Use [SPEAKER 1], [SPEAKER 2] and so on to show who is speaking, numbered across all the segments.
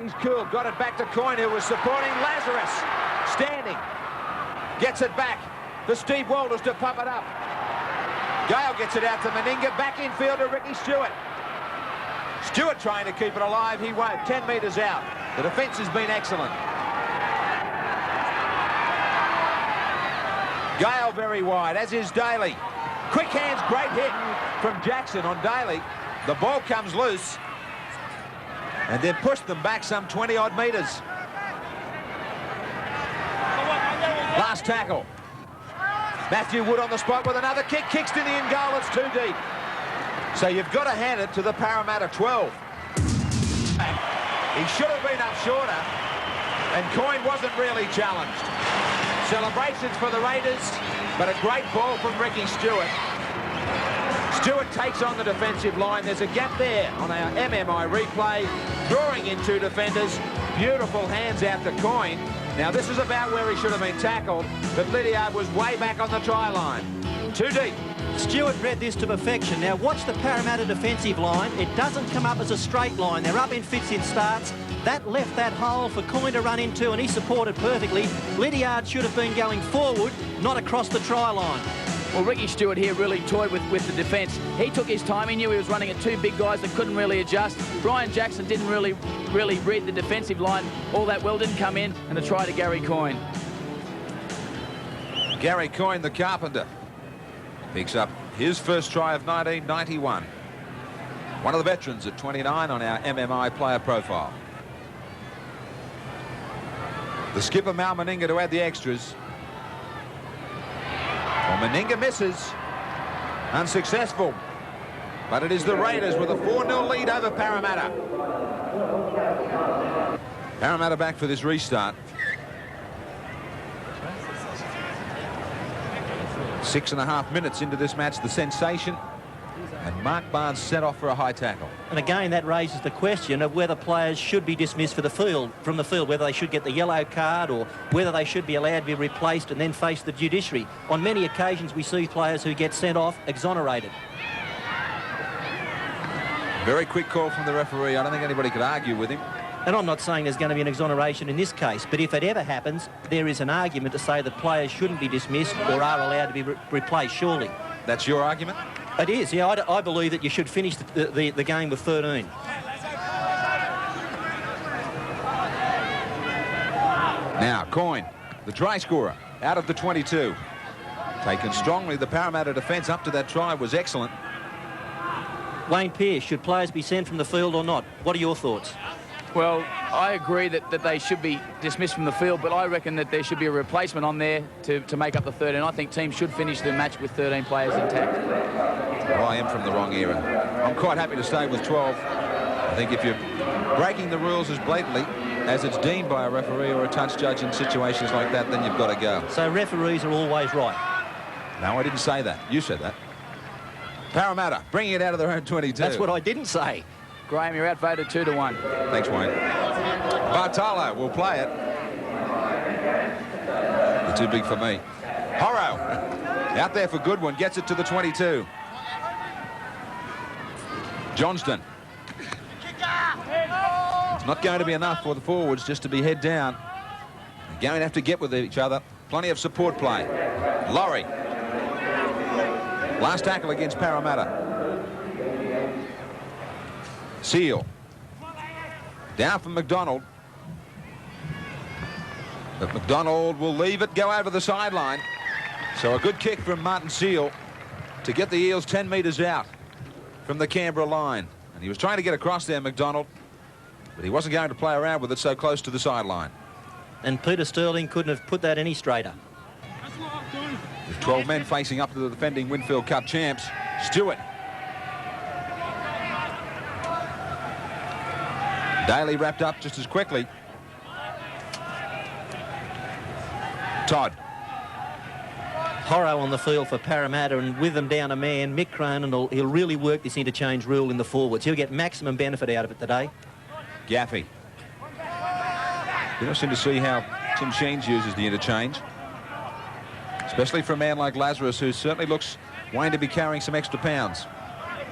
[SPEAKER 1] He's cool. Got it back to Coyne, who was supporting Lazarus. Standing. Gets it back to Steve Walters to pump it up. Gale gets it out to Meninga. Back infield to Ricky Stewart. Stewart trying to keep it alive. He won't. 10 metres out. The defence has been excellent. Gale very wide, as is Daly. Quick hands, great hit from Jackson on Daly. The ball comes loose and then pushed them back some 20-odd metres. Last tackle. Matthew Wood on the spot with another kick. Kicks to the in goal. It's too deep. So you've got to hand it to the Parramatta 12. He should have been up shorter, and Coyne wasn't really challenged. Celebrations for the Raiders, but a great ball from Ricky Stewart. Stewart takes on the defensive line. There's a gap there on our MMI replay, drawing in two defenders. Beautiful hands out to Coyne. Now this is about where he should have been tackled, but Lydiard was way back on the try line. Too deep.
[SPEAKER 2] Stewart read this to perfection. Now watch the Parramatta defensive line. It doesn't come up as a straight line. They're up in fits in starts. That left that hole for Coyne to run into, and he supported perfectly. Lydiard should have been going forward, not across the try line.
[SPEAKER 3] Well, Ricky Stewart here really toyed with the defence. He took his time. He knew he was running at two big guys that couldn't really adjust. Brian Jackson didn't really read the defensive line all that well, didn't come in, and a try to Gary Coyne.
[SPEAKER 1] Gary Coyne, the carpenter, picks up his first try of 1991. One of the veterans at 29 on our MMI player profile. The skipper, Mal Meninga, to add the extras. Well, Meninga misses. Unsuccessful. But it is the Raiders with a 4-0 lead over Parramatta. Parramatta back for this restart. 6.5 minutes into this match, the sensation. And Mark Barnes set off for a high tackle.
[SPEAKER 2] And again, that raises the question of whether players should be dismissed from the field, whether they should get the yellow card or whether they should be allowed to be replaced and then face the judiciary. On many occasions, we see players who get sent off exonerated.
[SPEAKER 1] Very quick call from the referee. I don't think anybody could argue with him.
[SPEAKER 2] And I'm not saying there's going to be an exoneration in this case, but if it ever happens, there is an argument to say that players shouldn't be dismissed or are allowed to be replaced, surely.
[SPEAKER 1] That's your argument?
[SPEAKER 2] It is, yeah. I believe that you should finish the game with 13.
[SPEAKER 1] Now, Coyne, the try scorer, out of the 22. Taken strongly. The Parramatta defence up to that try was excellent.
[SPEAKER 2] Wayne Pearce, should players be sent from the field or not? What are your thoughts?
[SPEAKER 3] Well, I agree that they should be dismissed from the field, but I reckon that there should be a replacement on there to make up the 13. I think teams should finish the match with 13 players intact.
[SPEAKER 1] Well, I am from the wrong era. I'm quite happy to stay with 12. I think if you're breaking the rules as blatantly as it's deemed by a referee or a touch judge in situations like that, then you've got to go.
[SPEAKER 2] So referees are always right?
[SPEAKER 1] No, I didn't say that. You said that. Parramatta bringing it out of their own 22.
[SPEAKER 2] That's what I didn't say.
[SPEAKER 3] Graham, you're outvoted 2-1.
[SPEAKER 1] Thanks, Wayne. Bartolo will play it. You're too big for me. Horrow out there for Goodwin, gets it to the 22. Johnston. It's not going to be enough for the forwards just to be head down. They're going to have to get with each other. Plenty of support play. Laurie. Last tackle against Parramatta. Seal. Down from McDonald. But McDonald will leave it, go over the sideline. So a good kick from Martin Seal to get the Eels 10 metres out from the Canberra line. And he was trying to get across there, McDonald, but he wasn't going to play around with it so close to the sideline.
[SPEAKER 2] And Peter Sterling couldn't have put that any straighter.
[SPEAKER 1] With 12 men facing up to the defending Winfield Cup champs, Stewart. Daly wrapped up just as quickly. Todd.
[SPEAKER 2] Horrow on the field for Parramatta, and with them down a man, Mick Cronin, he'll really work this interchange rule in the forwards. He'll get maximum benefit out of it today.
[SPEAKER 1] Gaffey. Interesting to see how Tim Sheens uses the interchange, especially for a man like Lazarus, who certainly looks wanting to be carrying some extra pounds.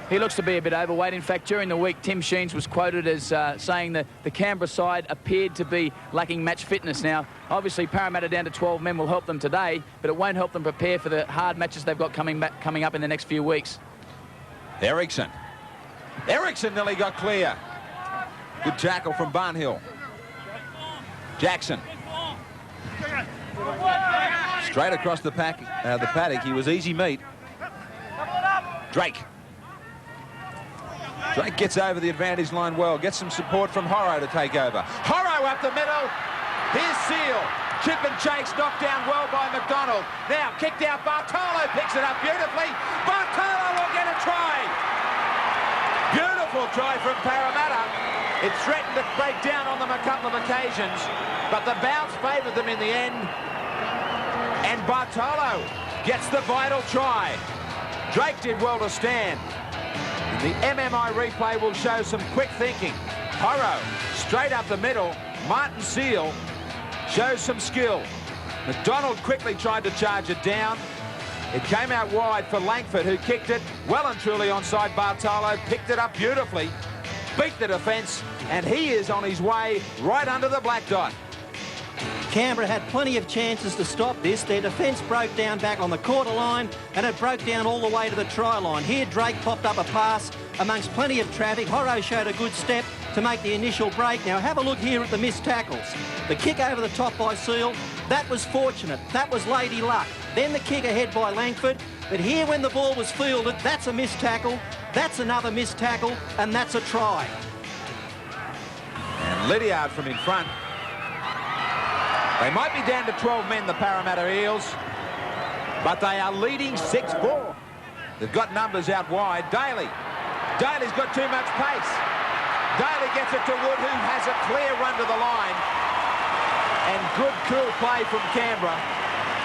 [SPEAKER 3] He looks to be a bit overweight. In fact, during the week, Tim Sheens was quoted as saying that the Canberra side appeared to be lacking match fitness. Now, obviously, Parramatta down to 12 men will help them today, but it won't help them prepare for the hard matches they've got coming up in the next few weeks.
[SPEAKER 1] Erickson nearly got clear. Good tackle from Barnhill. Jackson. Straight across the paddock. He was easy meat. Drake gets over the advantage line well. Gets some support from Horrow to take over. Horrow up the middle. Here's Seal. Chip and chase knocked down well by McDonald. Now kicked out. Bartolo picks it up beautifully. Bartolo will get a try. Beautiful try from Parramatta. It threatened to break down on them a couple of occasions, but the bounce favoured them in the end. And Bartolo gets the vital try. Drake did well to stand. The MMI replay will show some quick thinking. Horrow straight up the middle. Martin Seal shows some skill. McDonald quickly tried to charge it down. It came out wide for Langford, who kicked it well and truly onside Bartolo, picked it up beautifully, beat the defence, and he is on his way right under the black dot.
[SPEAKER 2] Canberra had plenty of chances to stop this. Their defence broke down back on the quarter line, and it broke down all the way to the try line. Here, Drake popped up a pass amongst plenty of traffic. Horrow showed a good step to make the initial break. Now, have a look here at the missed tackles. The kick over the top by Seal, that was fortunate. That was lady luck. Then the kick ahead by Langford. But here, when the ball was fielded, that's a missed tackle, that's another missed tackle, and that's a try.
[SPEAKER 1] And Lydiard from in front. They might be down to 12 men, the Parramatta Eels, but they are leading 6-4. They've got numbers out wide. Daly's got too much pace. Daly gets it to Wood, who has a clear run to the line. And good, cool play from Canberra.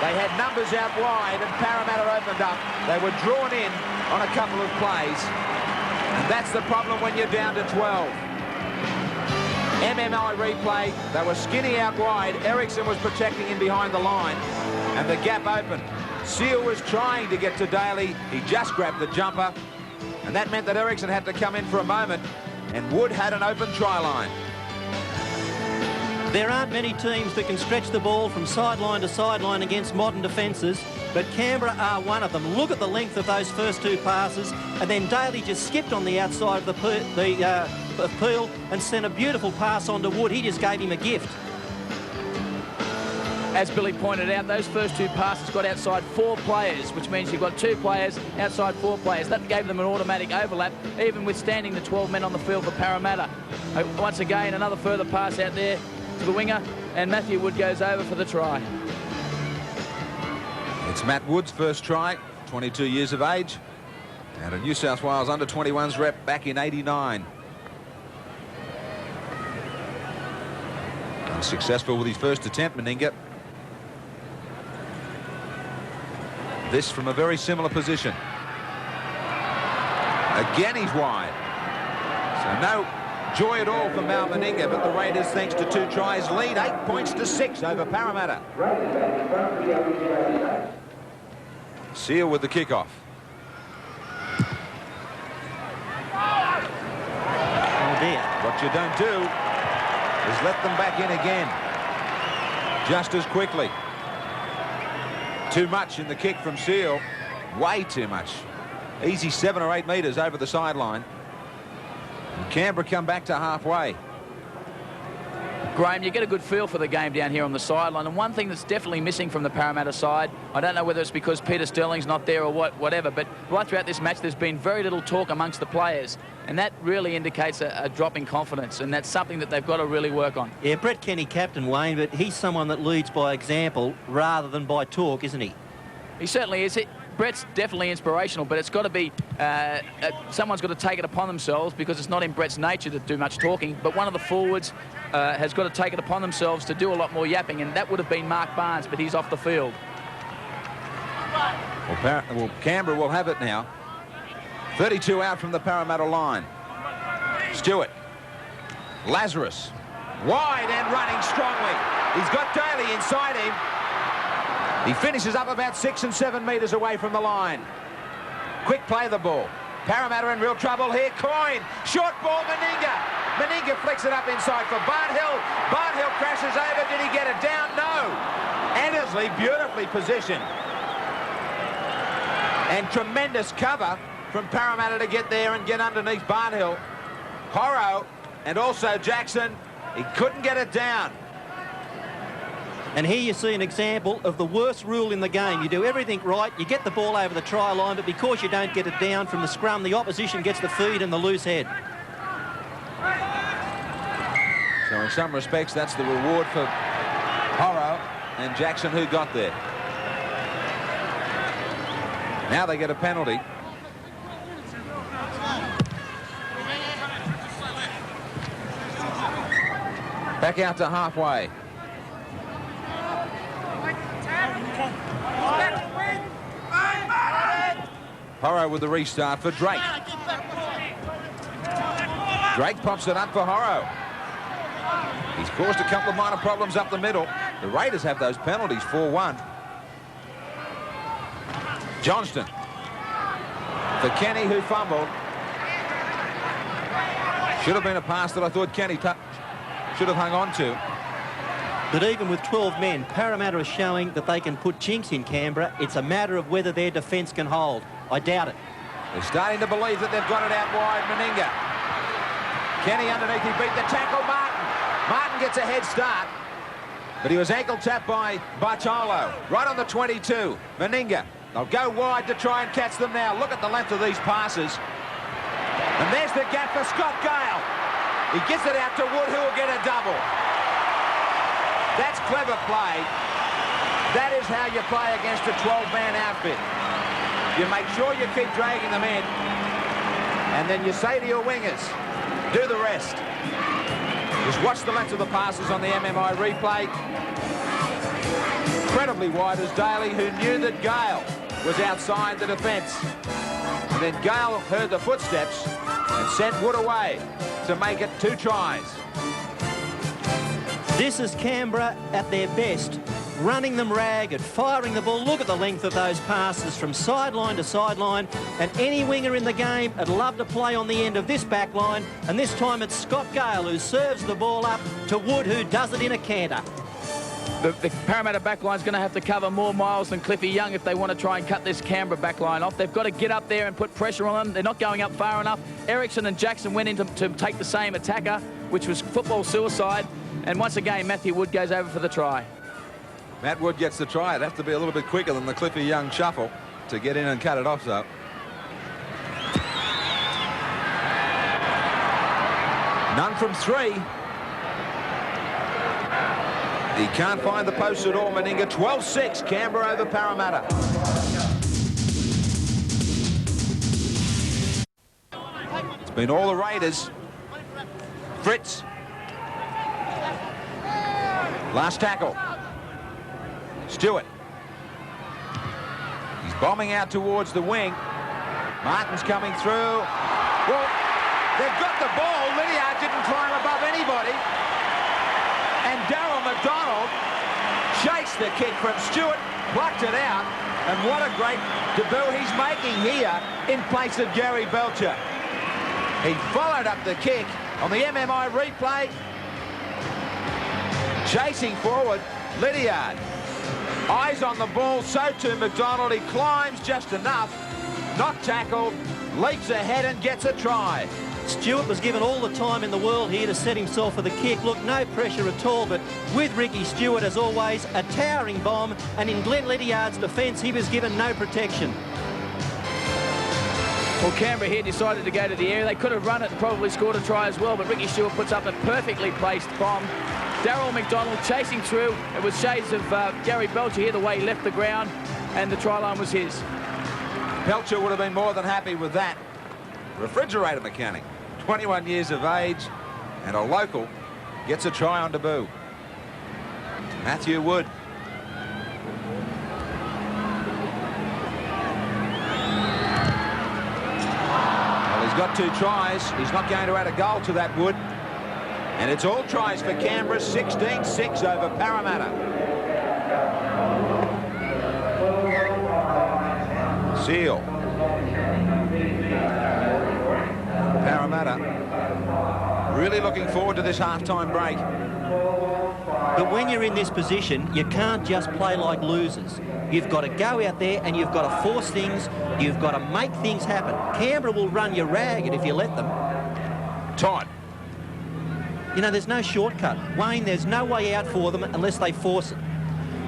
[SPEAKER 1] They had numbers out wide, and Parramatta opened up. They were drawn in on a couple of plays. And that's the problem when you're down to 12. MMI replay, they were skinny out wide. Erickson was protecting him behind the line, and the gap opened. Seal was trying to get to Daly. He just grabbed the jumper, and that meant that Erickson had to come in for a moment, and Wood had an open try line.
[SPEAKER 2] There aren't many teams that can stretch the ball from sideline to sideline against modern defences, but Canberra are one of them. Look at the length of those first two passes, and then Daly just skipped on the outside of Peel and sent a beautiful pass on to Wood. He just gave him a gift.
[SPEAKER 3] As Billy pointed out, those first two passes got outside 4 players, which means you've got 2 players outside 4 players. That gave them an automatic overlap, even withstanding the 12 men on the field for Parramatta. Once again, another further pass out there to the winger, and Matthew Wood goes over for the try.
[SPEAKER 1] It's Matt Wood's first try, 22 years of age, and a New South Wales under-21s rep back in '89. Unsuccessful with his first attempt, Meninga. This from a very similar position. Again, he's wide. So no joy at all for Mal Meninga, but the Raiders, thanks to 2 tries, lead 8 points to 6 over Parramatta. Seal with the kickoff.
[SPEAKER 2] Oh dear.
[SPEAKER 1] What you don't do is let them back in again just as quickly. Too much in the kick from Seal. Way too much. Easy 7 or 8 metres over the sideline. And Canberra come back to halfway.
[SPEAKER 3] Graham, you get a good feel for the game down here on the sideline, and one thing that's definitely missing from the Parramatta side, I don't know whether it's because Peter Sterling's not there or whatever, but right throughout this match there's been very little talk amongst the players, and that really indicates a drop in confidence, and that's something that they've got to really work on.
[SPEAKER 2] Yeah, Brett Kenny captain, Wayne, but he's someone that leads by example rather than by talk, isn't he?
[SPEAKER 3] He certainly is. Brett's definitely inspirational, but it's got to be someone's got to take it upon themselves, because it's not in Brett's nature to do much talking, but one of the forwards has got to take it upon themselves to do a lot more yapping, and that would have been Mark Barnes, but he's off the field.
[SPEAKER 1] Well, Canberra will have it now. 32 out from the Parramatta line. Stewart. Lazarus. Wide and running strongly. He's got Daly inside him. He finishes up about 6 and 7 metres away from the line. Quick play the ball. Parramatta in real trouble here. Coyne, short ball, Meninga. Meninga flicks it up inside for Barnhill. Barnhill crashes over. Did he get it down? No. Annesley beautifully positioned. And tremendous cover from Parramatta to get there and get underneath Barnhill. Horrow and also Jackson. He couldn't get it down.
[SPEAKER 2] And here you see an example of the worst rule in the game. You do everything right, you get the ball over the try line, but because you don't get it down from the scrum, the opposition gets the feed and the loose head.
[SPEAKER 1] So in some respects, that's the reward for Horrow and Jackson, who got there. Now they get a penalty. Back out to halfway. Horrow with the restart for Drake. Drake pops it up for Horrow. He's caused a couple of minor problems up the middle. The Raiders have those penalties, 4-1. Johnston for Kenny, who fumbled. Should have been a pass that I thought Kenny should have hung on to.
[SPEAKER 2] But even with 12 men, Parramatta is showing that they can put chinks in Canberra. It's a matter of whether their defence can hold. I doubt it.
[SPEAKER 1] They're starting to believe that they've got it out wide. Meninga. Kenny underneath, he beat the tackle. Martin gets a head start, but he was ankle tapped by Bartolo. Right on the 22. Meninga. They'll go wide to try and catch them now. Look at the length of these passes. And there's the gap for Scott Gale. He gets it out to Wood, who will get a double. That's clever play. That is how you play against a 12-man outfit. You make sure you keep dragging them in, and then you say to your wingers, do the rest. Just watch the length of the passes on the MMI replay. Incredibly wide as Daly, who knew that Gale was outside the defence. And then Gale heard the footsteps and sent Wood away to make it 2 tries.
[SPEAKER 2] This is Canberra at their best, running them ragged, firing the ball. Look at the length of those passes from sideline to sideline, and any winger in the game would love to play on the end of this back line, and this time it's Scott Gale who serves the ball up to Wood, who does it in a canter.
[SPEAKER 3] The Parramatta backline is going to have to cover more miles than Cliffy Young if they want to try and cut this Canberra backline off. They've got to get up there and put pressure on them. They're not going up far enough. Erickson and Jackson went in to take the same attacker, which was football suicide. And once again, Matthew Wood goes over for the try.
[SPEAKER 1] Matt Wood gets the try. It'd have to be a little bit quicker than the Cliffy Young shuffle to get in and cut it off, so. None from 3. He can't find the post at all, Meninga. 12-6, Canberra over Parramatta. It's been all the Raiders. Fritz. Last tackle. Stewart. He's bombing out towards the wing. Martin's coming through. Well, they've got the ball. Lydiard didn't climb above anybody. And Darryl McDonald chased the kick from Stewart, plucked it out, and what a great debut he's making here in place of Gary Belcher. He followed up the kick on the MMI replay. Chasing forward, Lydiard. Eyes on the ball, so too McDonald. He climbs just enough, not tackled, leaps ahead and gets a try.
[SPEAKER 2] Stewart was given all the time in the world here to set himself for the kick. Look, no pressure at all, but with Ricky Stewart, as always, a towering bomb, and in Glenn Lydiard's defence, he was given no protection.
[SPEAKER 3] Well, Canberra here decided to go to the area. They could have run it and probably scored a try as well, but Ricky Stewart puts up a perfectly placed bomb. Darryl McDonald chasing through. It was shades of Gary Belcher here, the way he left the ground, and the try line was his.
[SPEAKER 1] Belcher would have been more than happy with that. Refrigerator mechanic, 21 years of age, and a local, gets a try on debut. Matthew Wood. Well, he's got 2 tries. He's not going to add a goal to that, Wood. And it's all tries for Canberra, 16-6 over Parramatta. Seal. Parramatta. Really looking forward to this half-time break.
[SPEAKER 2] But when you're in this position, you can't just play like losers. You've got to go out there and you've got to force things. You've got to make things happen. Canberra will run you ragged if you let them.
[SPEAKER 1] Todd.
[SPEAKER 2] You know, there's no shortcut. Wayne, there's no way out for them unless they force it.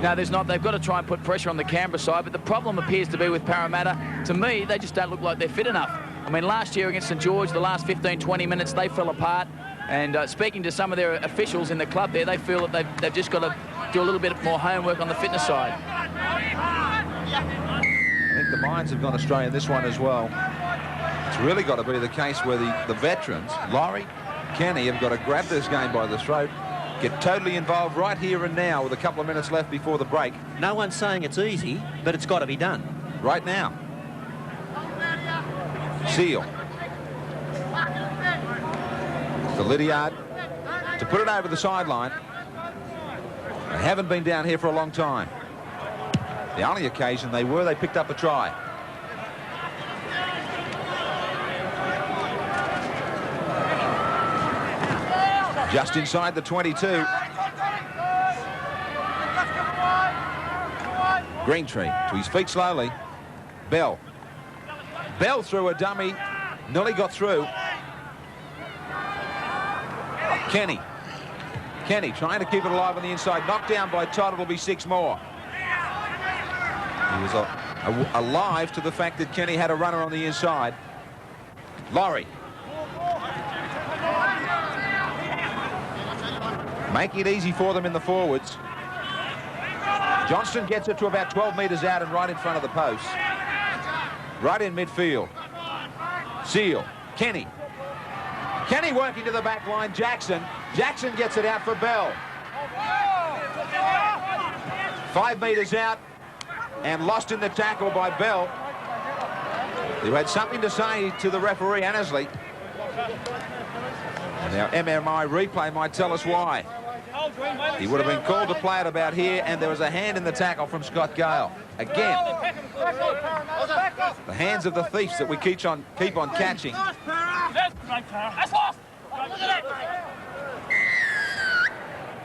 [SPEAKER 3] No, there's not. They've got to try and put pressure on the Canberra side, but the problem appears to be with Parramatta. To me, they just don't look like they're fit enough. I mean, last year against St George, the last 15, 20 minutes, they fell apart. And speaking to some of their officials in the club there, they feel that they've just got to do a little bit more homework on the fitness side.
[SPEAKER 1] I think the minds have gone astray in this one as well. It's really got to be the case where the veterans, Laurie, Kenny, have got to grab this game by the throat, get totally involved right here and now with a couple of minutes left before the break.
[SPEAKER 2] No one's saying it's easy, but it's got to be done.
[SPEAKER 1] Right now. Seal. To Lydiard to put it over the sideline. They haven't been down here for a long time. The only occasion they picked up a try. Just inside the 22. Greentree to his feet slowly. Bell. Bell threw a dummy. Nearly got through. Kenny. Kenny trying to keep it alive on the inside. Knocked down by Todd. It'll be 6 more. He was alive to the fact that Kenny had a runner on the inside. Laurie. Making it easy for them in the forwards. Johnston gets it to about 12 metres out and right in front of the post. Right in midfield. Seal. Kenny. Kenny working to the back line. Jackson. Jackson gets it out for Bell. 5 metres out and lost in the tackle by Bell, who had something to say to the referee, Annesley. Now, MMI replay might tell us why. He would have been called to play it about here, and there was a hand in the tackle from Scott Gale. Again, the hands of the thieves that we keep on catching.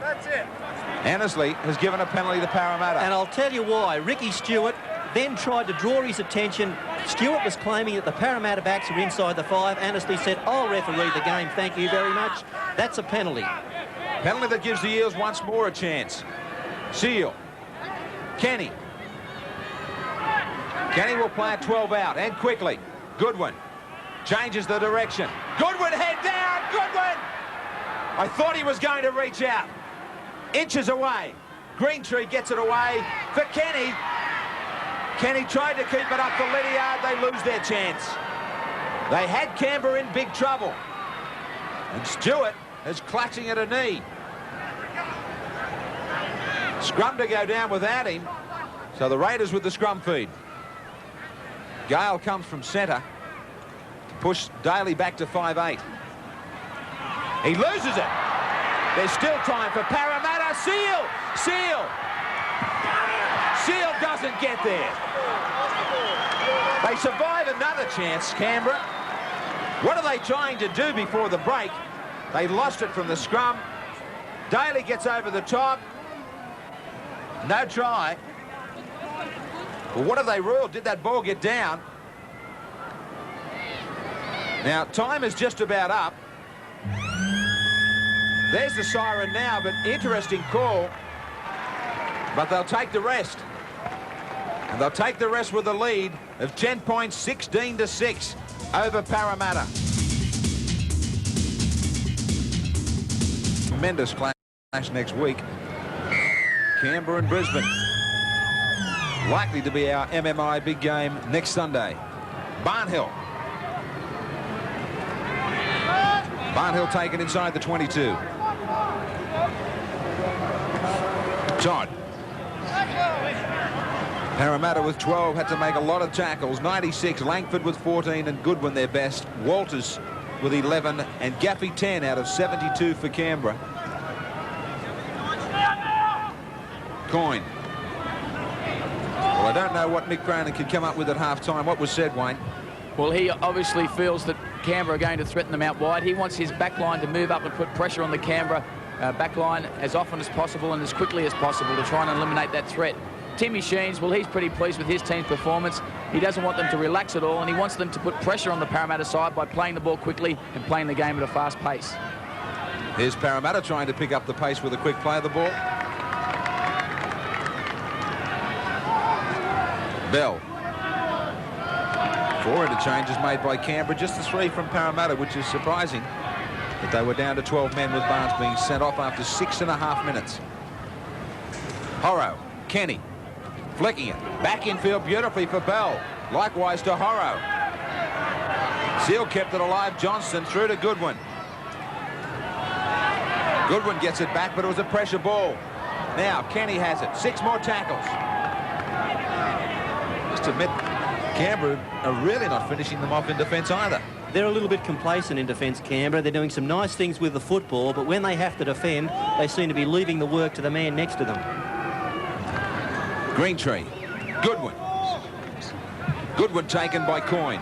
[SPEAKER 4] That's it.
[SPEAKER 1] Annesley has given a penalty to Parramatta.
[SPEAKER 2] And I'll tell you why. Ricky Stewart then tried to draw his attention. Stewart was claiming that the Parramatta backs were inside the 5. Annesley said, I'll referee the game, thank you very much. That's a penalty.
[SPEAKER 1] Penalty that gives the Eels once more a chance. Seal. Kenny. Kenny will play at 12 out, and quickly. Goodwin changes the direction. Goodwin head down. Goodwin! I thought he was going to reach out. Inches away. Greentree gets it away for Kenny. Kenny tried to keep it up for Lydiard. They lose their chance. They had Canberra in big trouble. And Stewart is clutching at a knee. Scrum to go down without him. So the Raiders with the scrum feed. Gale comes from centre to push Daly back to 5'8". He loses it. There's still time for Parramatta. Seal! Seal! Seal doesn't get there. They survive another chance, Canberra. What are they trying to do before the break? They lost it from the scrum. Daly gets over the top. No try. Well, what have they ruled? Did that ball get down? Now, time is just about up. There's the siren now, but interesting call. But they'll take the rest. And they'll take the rest with a lead of 10 points, 16-6 over Parramatta. Tremendous clash next week. Canberra and Brisbane. Likely to be our MMI big game next Sunday. Barnhill. Barnhill taken inside the 22. Todd. Parramatta with 12 had to make a lot of tackles. 96. Langford with 14 and Goodwin their best. Walters with 11 and Gaffey 10 out of 72 for Canberra. Coyne. Well, I don't know what Mick Cronin could come up with at half-time. What was said, Wayne?
[SPEAKER 3] Well, he obviously feels that Canberra are going to threaten them out wide. He wants his back line to move up and put pressure on the Canberra back line as often as possible and as quickly as possible to try and eliminate that threat. Timmy Sheens, well, he's pretty pleased with his team's performance. He doesn't want them to relax at all, and he wants them to put pressure on the Parramatta side by playing the ball quickly and playing the game at a fast pace.
[SPEAKER 1] Here's Parramatta trying to pick up the pace with a quick play of the ball. Bell. 4 interchanges made by Canberra, just the 3 from Parramatta, which is surprising that they were down to 12 men with Barnes being sent off after 6.5 minutes. Horrow, Kenny, flicking it. Back infield beautifully for Bell. Likewise to Horrow. Seal kept it alive. Johnston through to Goodwin. Goodwin gets it back, but it was a pressure ball. Now Kenny has it. 6 more tackles. Just admit, Canberra are really not finishing them off in defence either.
[SPEAKER 2] They're a little bit complacent in defence, Canberra. They're doing some nice things with the football, but when they have to defend, they seem to be leaving the work to the man next to them.
[SPEAKER 1] Greentree. Goodwin. Goodwin taken by Coyne.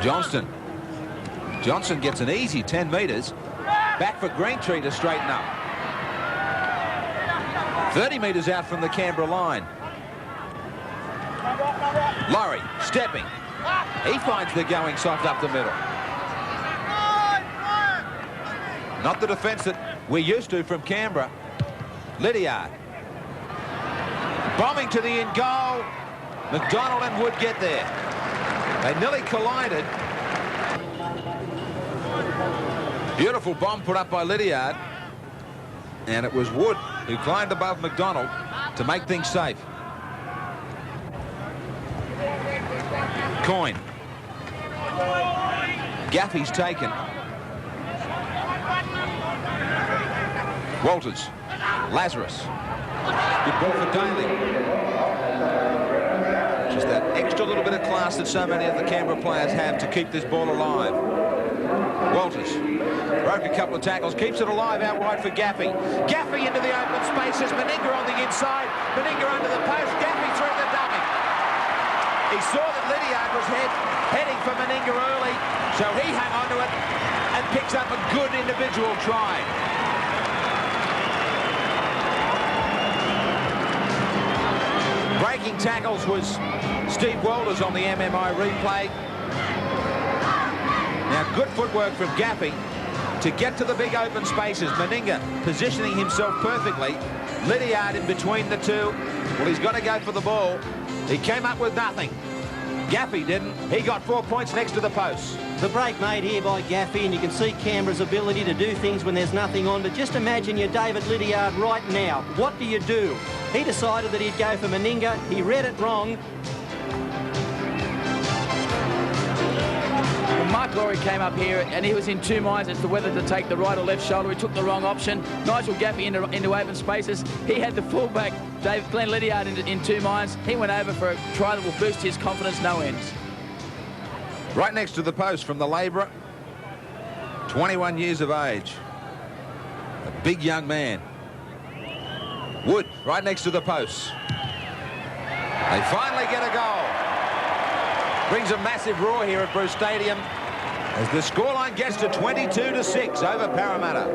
[SPEAKER 1] Johnston. Johnson gets an easy 10 metres. Back for Greentree to straighten up. 30 metres out from the Canberra line. Laurie stepping. He finds the going soft up the middle. Not the defence that we're used to from Canberra. Lydiard. Bombing to the in goal. McDonald and Wood get there. They nearly collided. Beautiful bomb put up by Lydiard. And it was Wood who climbed above McDonald to make things safe. Coyne. Gaffey's taken. Walters. Lazarus. Good ball for Daly. Just that extra little bit of class that so many of the Canberra players have to keep this ball alive. Walters broke a couple of tackles, keeps it alive out wide for Gaffey. Gaffey into the open spaces. Meninga on the inside. Meninga under the post. Gaffey through the dummy. He saw that Lydiard was heading for Meninga early, so he hung onto it and picks up a good individual try. Breaking tackles was Steve Walters on the MMI replay. Now, good footwork from Gaffey to get to the big open spaces. Meninga positioning himself perfectly. Lydiard in between the two. Well, he's got to go for the ball. He came up with nothing. Gaffey didn't. He got 4 points next to the post.
[SPEAKER 2] The break made here by Gaffey, and you can see Canberra's ability to do things when there's nothing on. But just imagine you're David Lydiard right now. What do you do? He decided that he'd go for Meninga. He read it wrong.
[SPEAKER 3] Well, Mark Laurie came up here and he was in 2 minds as to whether to take the right or left shoulder. He took the wrong option. Nigel Gaffey into open spaces. He had the fullback, Glenn Lydiard, in 2 minds. He went over for a try that will boost his confidence no ends.
[SPEAKER 1] Right next to the post from the labourer. 21 years of age. A big young man. Wood right next to the post. They finally get a goal. Brings a massive roar here at Bruce Stadium as the scoreline gets to 22-6 over Parramatta.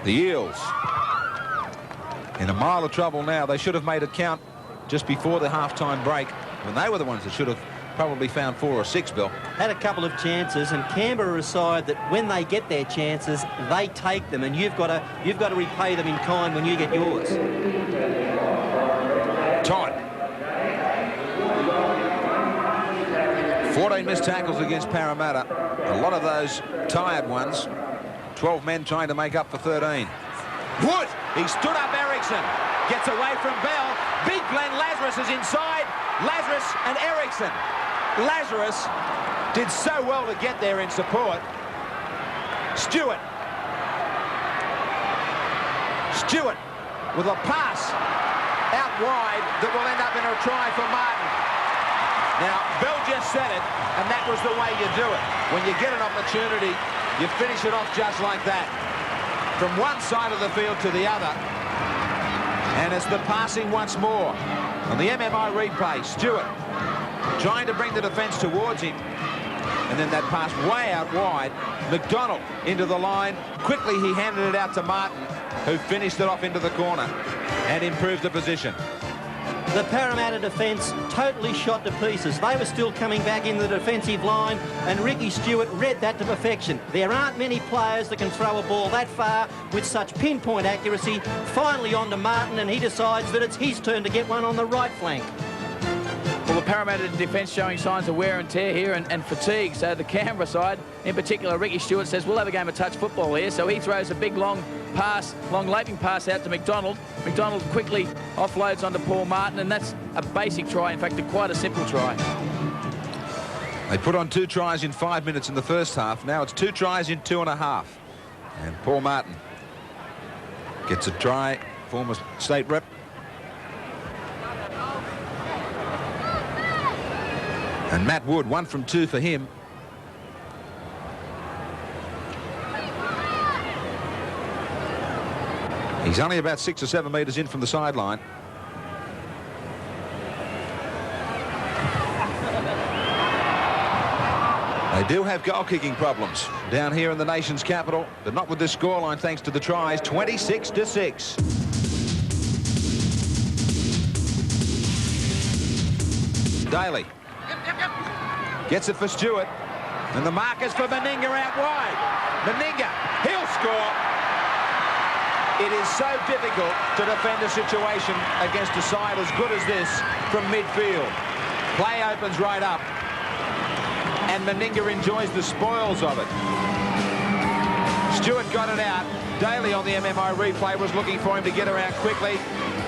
[SPEAKER 1] The Eels in a mile of trouble now. They should have made it count just before the half-time break when they were the ones that should have probably found 4 or 6, Bill.
[SPEAKER 2] Had a couple of chances, and Canberra decide that when they get their chances, they take them, and you've got to repay them in kind when you get yours.
[SPEAKER 1] Todd. 14 missed tackles against Parramatta. A lot of those tired ones. 12 men trying to make up for 13. Wood! He stood up Eriksson. Gets away from Bell. Big Glenn Lazarus is inside. Lazarus and Eriksson. Lazarus did so well to get there in support. Stewart with a pass out wide that will end up in a try for Martin. Now, Bell just said it, and that was the way you do it. When you get an opportunity, you finish it off just like that. From one side of the field to the other, And it's the passing once more. On the MMI replay, Stewart trying to bring the defence towards him. And then that pass way out wide. McDonald into the line. Quickly he handed it out to Martin, who finished it off into the corner and improved the position.
[SPEAKER 2] The Parramatta defence totally shot to pieces. They were still coming back in the defensive line, and Ricky Stewart read that to perfection. There aren't many players that can throw a ball that far with such pinpoint accuracy. Finally on to Martin, and he decides that it's his turn to get one on the right flank.
[SPEAKER 3] Well, the Parramatta defence showing signs of wear and tear here and fatigue. So the Canberra side, in particular, Ricky Stewart says, we'll have a game of touch football here. So he throws a big long leaping pass out to McDonald. McDonald quickly offloads onto Paul Martin, and that's a basic try. In fact, quite a simple try.
[SPEAKER 1] They put on 2 tries in 5 minutes in the first half. Now it's 2 tries in 2.5. And Paul Martin gets a try, former state rep. And Matt Wood, 1 from 2 for him. He's only about 6 or 7 metres in from the sideline. They do have goal-kicking problems down here in the nation's capital, but not with this scoreline thanks to the tries, 26-6. Daly gets it for Stewart, and the markers for Meninga out wide. Meninga, he'll score. It is so difficult to defend a situation against a side as good as this from midfield. Play opens right up, and Meninga enjoys the spoils of it. Stewart got it out. Daly on the MMI replay was looking for him to get around quickly.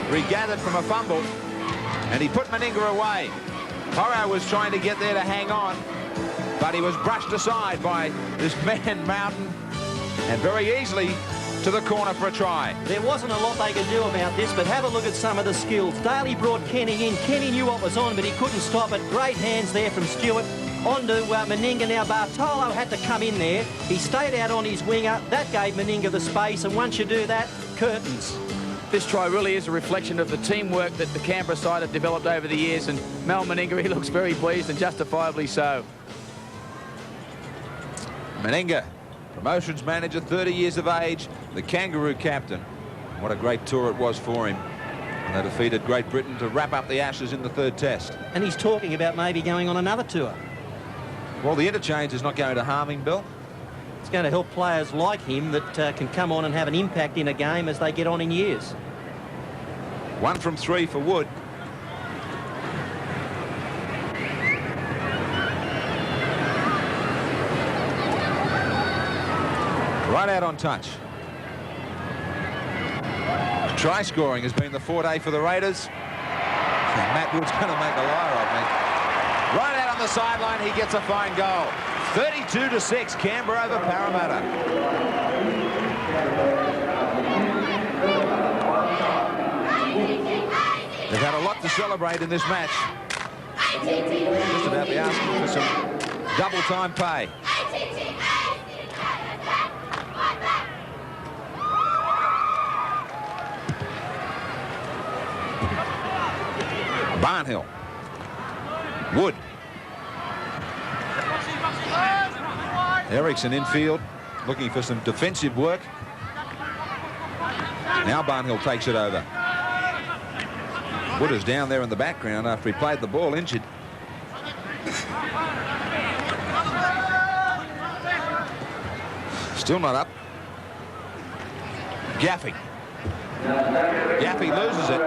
[SPEAKER 1] Regathered from a fumble, and he put Meninga away. Horrow was trying to get there to hang on, but he was brushed aside by this man Mountain, and very easily to the corner for a try.
[SPEAKER 2] There wasn't a lot they could do about this, but have a look at some of the skills. Daly brought Kenny in. Kenny knew what was on, but he couldn't stop it. Great hands there from Stewart. On to Meninga now. Bartolo had to come in there. He stayed out on his winger. That gave Meninga the space, and once you do that, curtains.
[SPEAKER 3] This try really is a reflection of the teamwork that the Canberra side have developed over the years, and Mal Meninga, he looks very pleased, and justifiably so.
[SPEAKER 1] Meninga, promotions manager, 30 years of age, the Kangaroo captain. What a great tour it was for him. And they defeated Great Britain to wrap up the Ashes in the 3rd test.
[SPEAKER 2] And he's talking about maybe going on another tour.
[SPEAKER 1] Well, the interchange is not going to harm him, Bill.
[SPEAKER 2] It's going to help players like him that can come on and have an impact in a game as they get on in years.
[SPEAKER 1] 1 from 3 for Wood. Right out on touch. Try scoring has been the forte for the Raiders. And Matt Wood's going to make a liar of me. Right out on the sideline, he gets a fine goal. 32-6, Canberra over Parramatta. They've had a lot to celebrate in this match. Just about be asking for some double-time pay. Barnhill. Wood. Eriksson infield, looking for some defensive work. Now Barnhill takes it over. Wood is down there in the background after he played the ball, injured. Still not up. Gaffey. Gaffey loses it,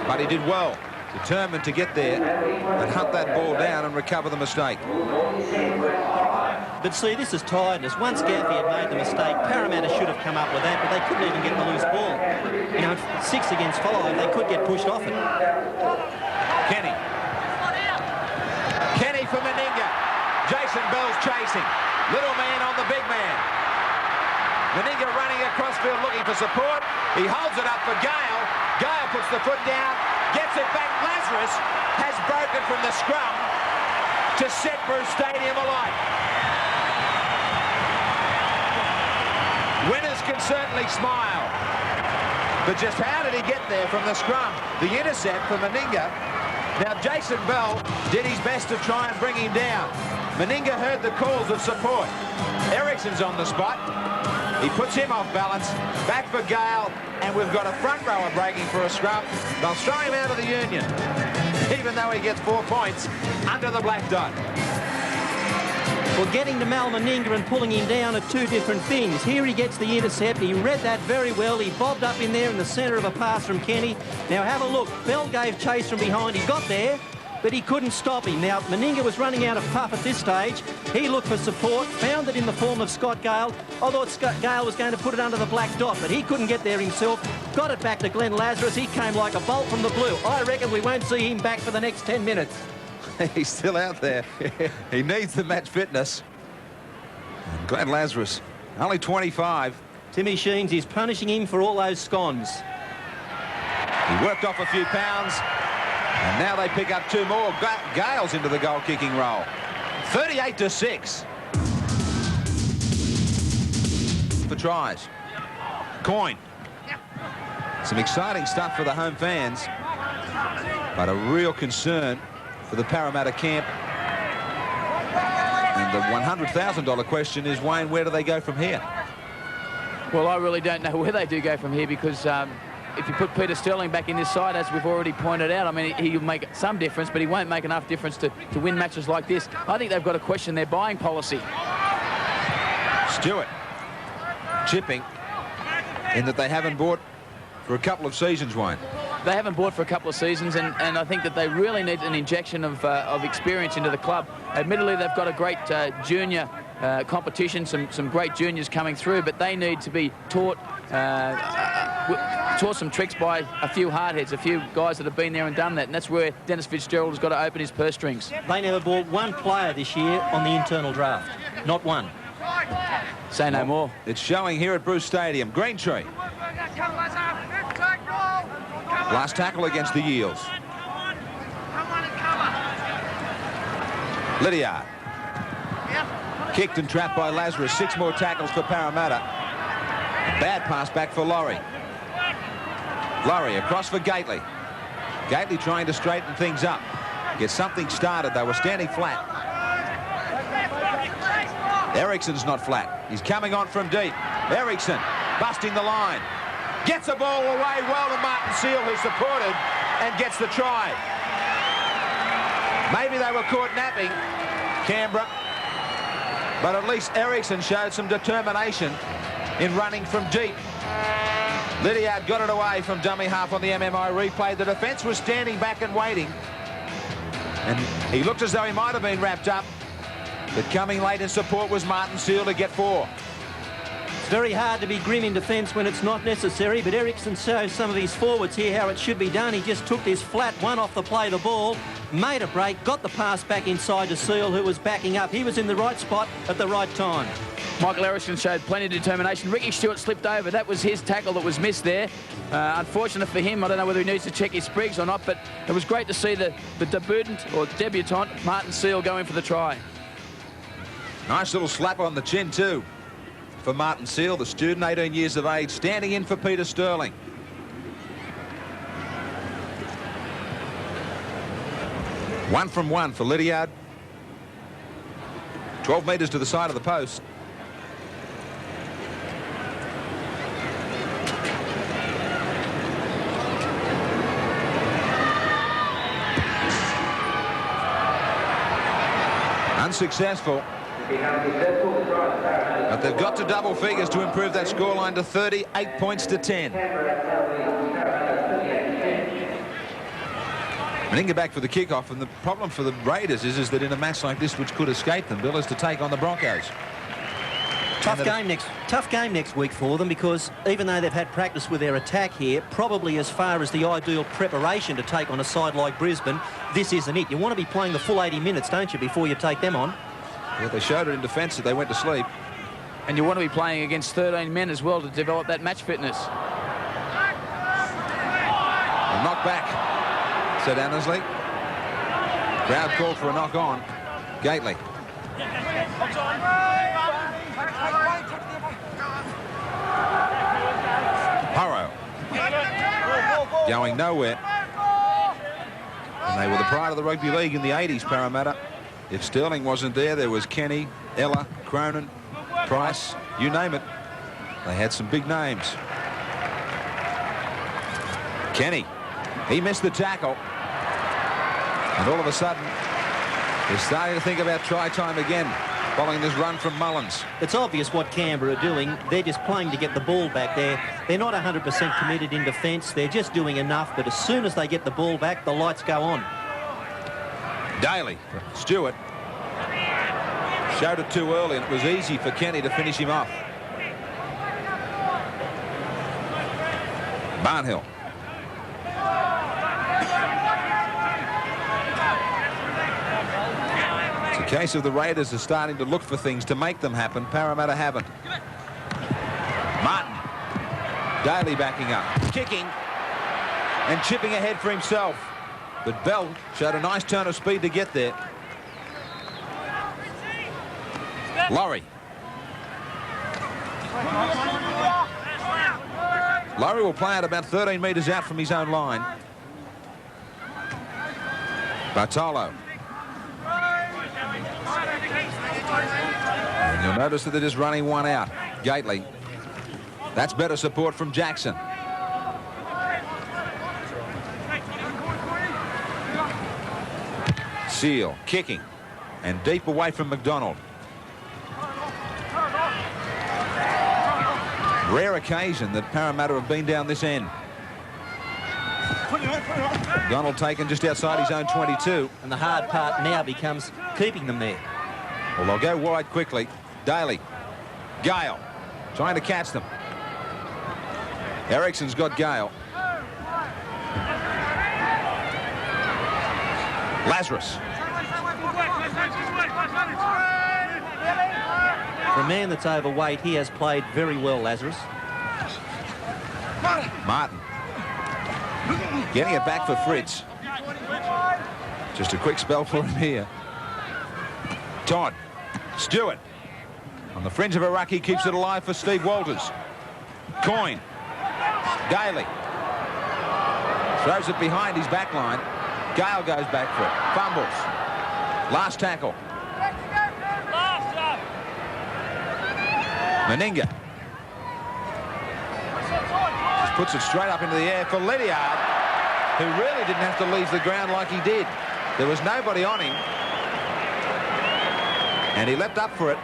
[SPEAKER 1] but he did well. Determined to get there and hunt that ball down and recover the mistake.
[SPEAKER 2] But see, this is tiredness. Once Gaffey had made the mistake, Parramatta should have come up with that, but they couldn't even get the loose ball. You know, 6 against 5, they could get pushed off it.
[SPEAKER 1] Kenny. Kenny for Meninga. Jason Bell's chasing. Little man on the big man. Meninga running across field looking for support. He holds it up for Gale. Gale puts the foot down, gets it back. Lazarus has broken from the scrum to set Bruce Stadium alight. Winners can certainly smile. But just how did he get there from the scrum? The intercept for Meninga. Now, Jason Bell did his best to try and bring him down. Meninga heard the calls of support. Ericsson's on the spot. He puts him off balance. Back for Gale, and we've got a front rower breaking for a scrum. They'll throw him out of the Union, even though he gets 4 points under the black dot.
[SPEAKER 2] Well, getting to Mal Meninga and pulling him down are two different things. Here he gets the intercept. He read that very well. He bobbed up in there in the centre of a pass from Kenny. Now have a look. Bell gave chase from behind. He got there, but he couldn't stop him. Now, Meninga was running out of puff at this stage. He looked for support, found it in the form of Scott Gale. I thought Gale was going to put it under the black dot, but he couldn't get there himself. Got it back to Glenn Lazarus. He came like a bolt from the blue. I reckon we won't see him back for the next 10 minutes.
[SPEAKER 1] He's still out there. He needs the match fitness. Glenn Lazarus, only 25.
[SPEAKER 2] Timmy Sheens is punishing him for all those scones.
[SPEAKER 1] He worked off a few pounds, and now they pick up two more. Gale's into the goal-kicking role. 38-6. For tries. Coyne. Some exciting stuff for the home fans, but a real concern for the Parramatta camp. And the $100,000 question is, Wayne, where do they go from here?
[SPEAKER 3] Well, I really don't know where they do go from here, because if you put Peter Sterling back in this side, as we've already pointed out, I mean, he'll make some difference, but he won't make enough difference to win matches like this. I think they've got to question their buying policy.
[SPEAKER 1] Stewart chipping in that they haven't bought for a couple of seasons, Wayne.
[SPEAKER 3] They haven't bought for a couple of seasons, and I think that they really need an injection of experience into the club. Admittedly, they've got a great junior competition, some great juniors coming through, but they need to be taught some tricks by a few hardheads, a few guys that have been there and done that, and that's where Dennis Fitzgerald has got to open his purse strings.
[SPEAKER 2] They never bought one player this year on the internal draft. Not one.
[SPEAKER 3] Say no more.
[SPEAKER 1] It's showing here at Bruce Stadium. Greentree. Last tackle against the Eels. Lydiard. Kicked and trapped by Lazarus. 6 more tackles for Parramatta. A bad pass back for Laurie. Laurie across for Gately. Gately trying to straighten things up. Get something started. They were standing flat. Ericsson's not flat. He's coming on from deep. Ericsson busting the line. Gets the ball away well to Martin Seal, who's supported, and gets the try. Maybe they were caught napping, Canberra, but at least Ericsson showed some determination in running from deep. Lydiard got it away from dummy half on the MMI replay. The defence was standing back and waiting, and he looked as though he might have been wrapped up, but coming late in support was Martin Seal to get 4.
[SPEAKER 2] It's very hard to be grim in defence when it's not necessary, but Ericsson shows some of his forwards here how it should be done. He just took this flat one off the play the ball, made a break, got the pass back inside to Seal, who was backing up. He was in the right spot at the right time.
[SPEAKER 3] Michael Ericsson showed plenty of determination. Ricky Stewart slipped over. That was his tackle that was missed there. Unfortunate for him. I don't know whether he needs to check his sprigs or not, but it was great to see the debutant Martin Seal go in for the try.
[SPEAKER 1] Nice little slap on the chin too for Martin Seal, the student, 18 years of age, standing in for Peter Sterling. One from one for Lydiard. 12 metres to the side of the post. Unsuccessful. But they've got to double figures to improve that scoreline to 38 points to 10. Meninga back for the kickoff, and the problem for the Raiders is that in a match like this, which could escape them, Bill, is to take on the Broncos.
[SPEAKER 2] Tough game next week for them, because even though they've had practice with their attack here, probably as far as the ideal preparation to take on a side like Brisbane, this isn't it. You want to be playing the full 80 minutes, don't you, before you take them on?
[SPEAKER 1] Yeah, they showed it in defence that they went to sleep.
[SPEAKER 3] And you want to be playing against 13 men as well to develop that match fitness.
[SPEAKER 1] A knock back, said Annesley. Crowd called for a knock on. Gately. Burrow Going nowhere. And they were the pride of the rugby league in the 80s, Parramatta. If Sterling wasn't there, there was Kenny, Ella, Cronin, Price, you name it. They had some big names. Kenny, he missed the tackle. And all of a sudden, they're starting to think about try time again, following this run from Mullins.
[SPEAKER 2] It's obvious what Canberra are doing. They're just playing to get the ball back there. They're not 100% committed in defence. They're just doing enough, but as soon as they get the ball back, the lights go on.
[SPEAKER 1] Daly, Stewart, showed it too early, and it was easy for Kenny to finish him off. Barnhill. It's a case of the Raiders are starting to look for things to make them happen. Parramatta haven't. Martin. Daly backing up. Kicking. And chipping ahead for himself. But Bell showed a nice turn of speed to get there. Laurie. Laurie will play it about 13 metres out from his own line. Bartolo. And you'll notice that they're just running one out. Gately. That's better support from Jackson. Seal kicking and deep away from McDonald. Rare occasion that Parramatta have been down this end. McDonald taken just outside his own 22.
[SPEAKER 2] And the hard part now becomes keeping them there.
[SPEAKER 1] Well, they'll go wide quickly. Daly. Gale trying to catch them. Ericsson's got Gale. Lazarus.
[SPEAKER 2] For a man that's overweight, he has played very well, Lazarus.
[SPEAKER 1] Martin. Getting it back for Fritz. Just a quick spell for him here. Todd. Stewart. On the fringe of a ruck, he keeps it alive for Steve Walters. Coyne. Daly. Throws it behind his back line. Gale goes back for it. Fumbles. Last tackle. Meninga. Just puts it straight up into the air for Lydiard, who really didn't have to leave the ground like he did. There was nobody on him. And he leapt up for it.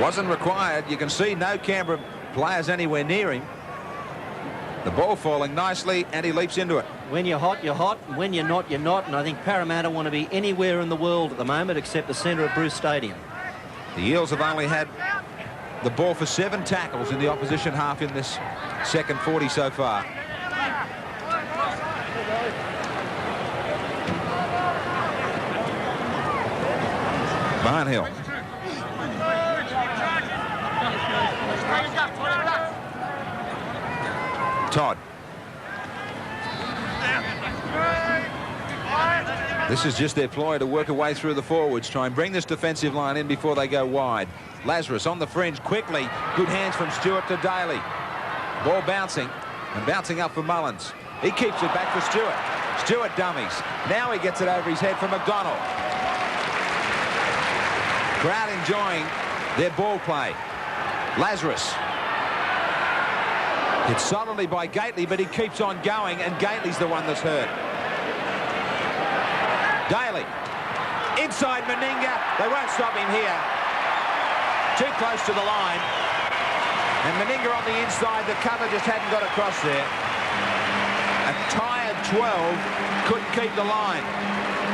[SPEAKER 1] Wasn't required. You can see no Canberra players anywhere near him. The ball falling nicely, and he leaps into it.
[SPEAKER 2] When you're hot, you're hot. And when you're not, you're not. And I think Parramatta want to be anywhere in the world at the moment except the centre of Bruce Stadium.
[SPEAKER 1] The Eels have only had the ball for 7 tackles in the opposition half in this second 40 so far. Barnhill. Todd. This is just their ploy to work a way through the forwards, try and bring this defensive line in before they go wide. Lazarus on the fringe quickly. Good hands from Stewart to Daly. Ball bouncing and bouncing up for Mullins. He keeps it back for Stewart. Stewart dummies. Now he gets it over his head for McDonald. Crowd enjoying their ball play. Lazarus. Hit solidly by Gately, but he keeps on going, and Gately's the one that's hurt. Daly. Inside Meninga. They won't stop him here. Too close to the line. And Meninga on the inside. The cover just hadn't got across there. A tired 12 couldn't keep the line.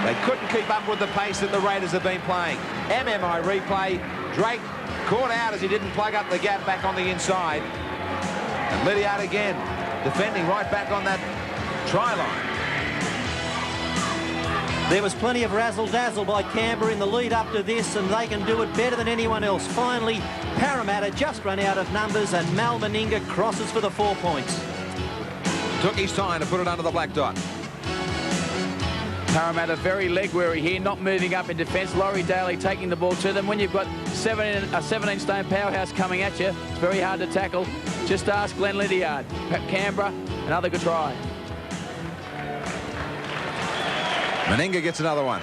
[SPEAKER 1] They couldn't keep up with the pace that the Raiders have been playing. MMI replay. Drake caught out as he didn't plug up the gap back on the inside. And Lydiard again, defending right back on that try line.
[SPEAKER 2] There was plenty of razzle-dazzle by Canberra in the lead up to this, and they can do it better than anyone else. Finally, Parramatta just run out of numbers, and Mal Meninga crosses for the 4 points.
[SPEAKER 1] Took his time to put it under the black dot.
[SPEAKER 3] Parramatta very leg-weary here, not moving up in defence. Laurie Daly taking the ball to them. When you've got a 17-stone powerhouse coming at you, it's very hard to tackle. Just ask Glenn Lydiard, Canberra, another good try.
[SPEAKER 1] Meninga gets another one.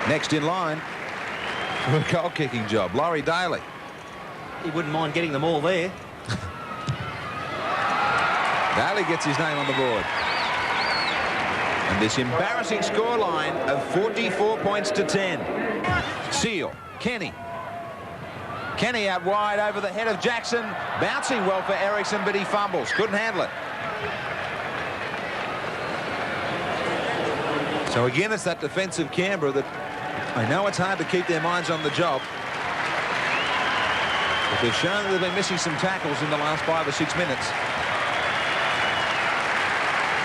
[SPEAKER 1] Next in line for a goal-kicking job, Laurie Daly.
[SPEAKER 2] He wouldn't mind getting them all there.
[SPEAKER 1] Daly gets his name on the board. And this embarrassing scoreline of 44 points to 10. Seal, Kenny. Kenny out wide over the head of Jackson. Bouncing well for Ericsson, but he fumbles. Couldn't handle it. So again, it's that defensive Canberra that I know it's hard to keep their minds on the job. But they've shown that they've been missing some tackles in the last 5 or 6 minutes.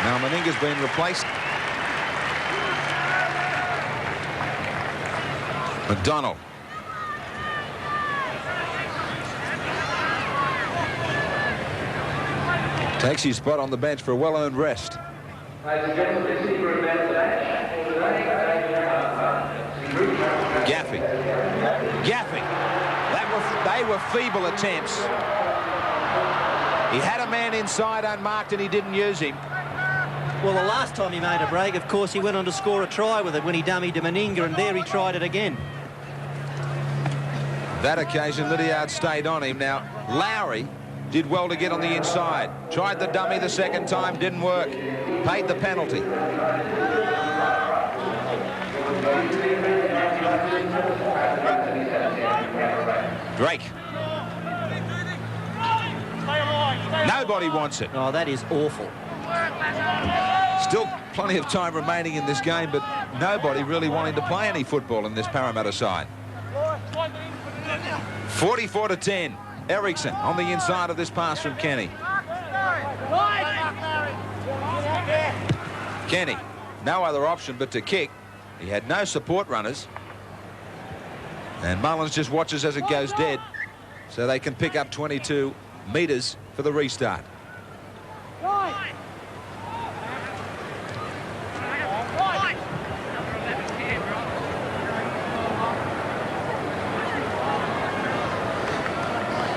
[SPEAKER 1] Now Meninga's been replaced. McDonald. Takes his spot on the bench for a well-earned rest. Gaffey. They were feeble attempts. He had a man inside unmarked and he didn't use him.
[SPEAKER 2] Well, the last time he made a break, of course, he went on to score a try with it when he dummied to Meninga, and there he tried it again.
[SPEAKER 1] That occasion, Lydiard stayed on him. Now, Lowry did well to get on the inside. Tried the dummy the second time, didn't work. Paid the penalty. Drake. Nobody wants it.
[SPEAKER 2] Oh, that is awful.
[SPEAKER 1] Still plenty of time remaining in this game, but nobody really wanting to play any football in this Parramatta side. 44 to 10. Ericsson on the inside of this pass from Kenny. Kenny, no other option but to kick. He had no support runners. And Mullins just watches as it goes dead, so they can pick up 22 metres for the restart.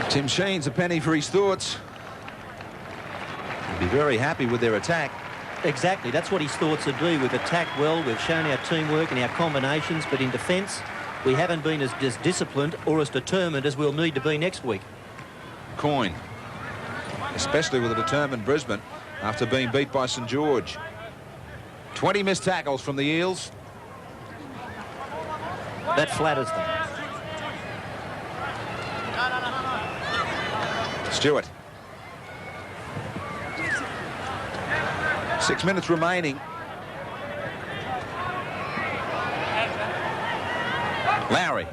[SPEAKER 1] Tim Sheen's a penny for his thoughts. He'd be very happy with their attack.
[SPEAKER 2] Exactly, that's what his thoughts would do. We've attacked well, we've shown our teamwork and our combinations, but in defence, we haven't been as disciplined or as determined as we'll need to be next week.
[SPEAKER 1] Coyne, especially with a determined Brisbane after being beat by St George. 20 missed tackles from the Eels.
[SPEAKER 2] That flatters them.
[SPEAKER 1] Stewart. 6 minutes remaining. Lowry.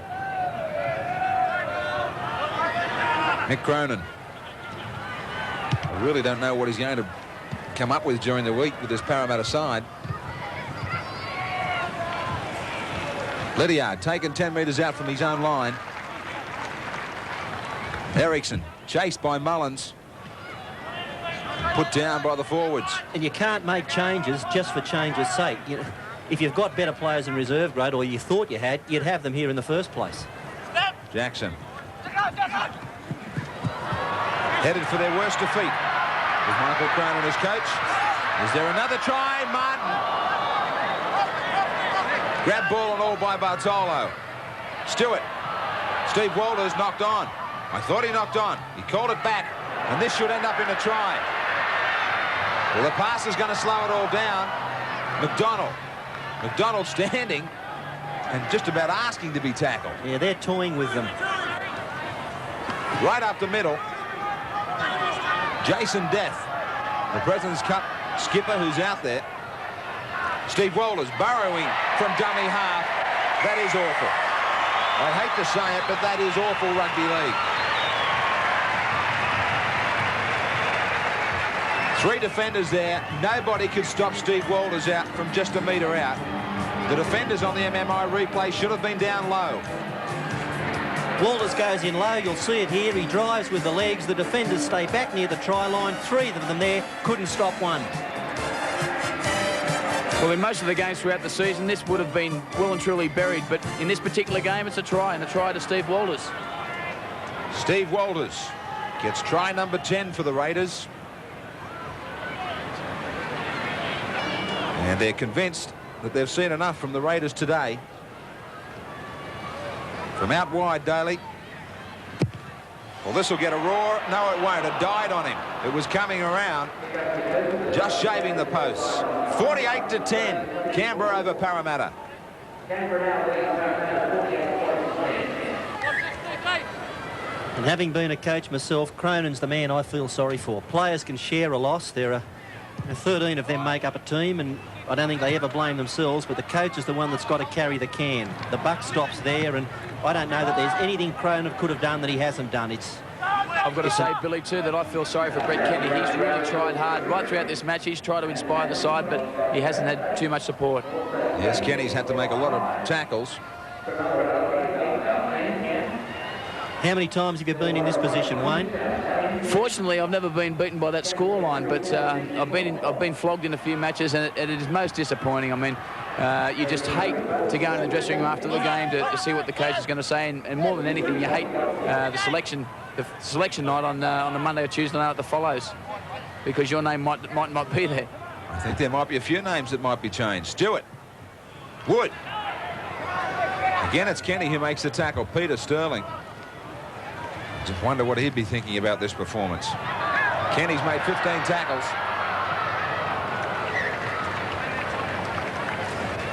[SPEAKER 1] Nick Cronin. I really don't know what he's going to come up with during the week with this Parramatta side. Lydiard taken 10 metres out from his own line. Ericsson chased by Mullins. Put down by the forwards.
[SPEAKER 2] And you can't make changes just for change's sake. You know, if you've got better players in reserve grade, or you thought you had, you'd have them here in the first place.
[SPEAKER 1] Jackson. Headed for their worst defeat with Michael Cronin as coach. Is there another try? Martin. Grab ball and all by Bartolo. Stewart. Steve Walters knocked on. I thought he knocked on. He called it back. And this should end up in a try. Well, the pass is going to slow it all down. McDonald standing and just about asking to be tackled.
[SPEAKER 2] Yeah, they're toying with them.
[SPEAKER 1] Right up the middle. Jason Death, the President's Cup skipper who's out there. Steve Walters burrowing from dummy half. That is awful. I hate to say it, but that is awful rugby league. 3 defenders there. Nobody could stop Steve Walters out from just a metre out. The defenders on the MMI replay should have been down low.
[SPEAKER 2] Walters goes in low. You'll see it here. He drives with the legs. The defenders stay back near the try line. 3 of them there couldn't stop one.
[SPEAKER 3] Well, in most of the games throughout the season, this would have been well and truly buried, but in this particular game, it's a try, and a try to Steve Walters.
[SPEAKER 1] Steve Walters gets try number 10 for the Raiders. And they're convinced that they've seen enough from the Raiders today. From out wide, Daly. Well, this will get a roar. No, it won't. It died on him. It was coming around, just shaving the posts. 48-10. Canberra over Parramatta.
[SPEAKER 2] And having been a coach myself, Cronin's the man I feel sorry for. Players can share a loss. There are 13 of them make up a team, and I don't think they ever blame themselves, but the coach is the one that's got to carry the can. The buck stops there, and I don't know that there's anything Cronin could have done that he hasn't done.
[SPEAKER 3] I've got to say, Billy, too, that I feel sorry for Brett Kenny. He's really tried hard right throughout this match. He's tried to inspire the side, but he hasn't had too much support.
[SPEAKER 1] Yes, Kenny's had to make a lot of tackles.
[SPEAKER 2] How many times have you been in this position, Wayne?
[SPEAKER 3] Fortunately, I've never been beaten by that scoreline, but I've been flogged in a few matches, and it is most disappointing. I mean, you just hate to go in the dressing room after the game to see what the coach is going to say, and more than anything, you hate the selection night on the Monday or Tuesday night that follows, because your name might not be there.
[SPEAKER 1] I think there might be a few names that might be changed. Stewart. Wood. Again, it's Kenny who makes the tackle. Peter Sterling. Just wonder what he'd be thinking about this performance. Kenny's made 15 tackles.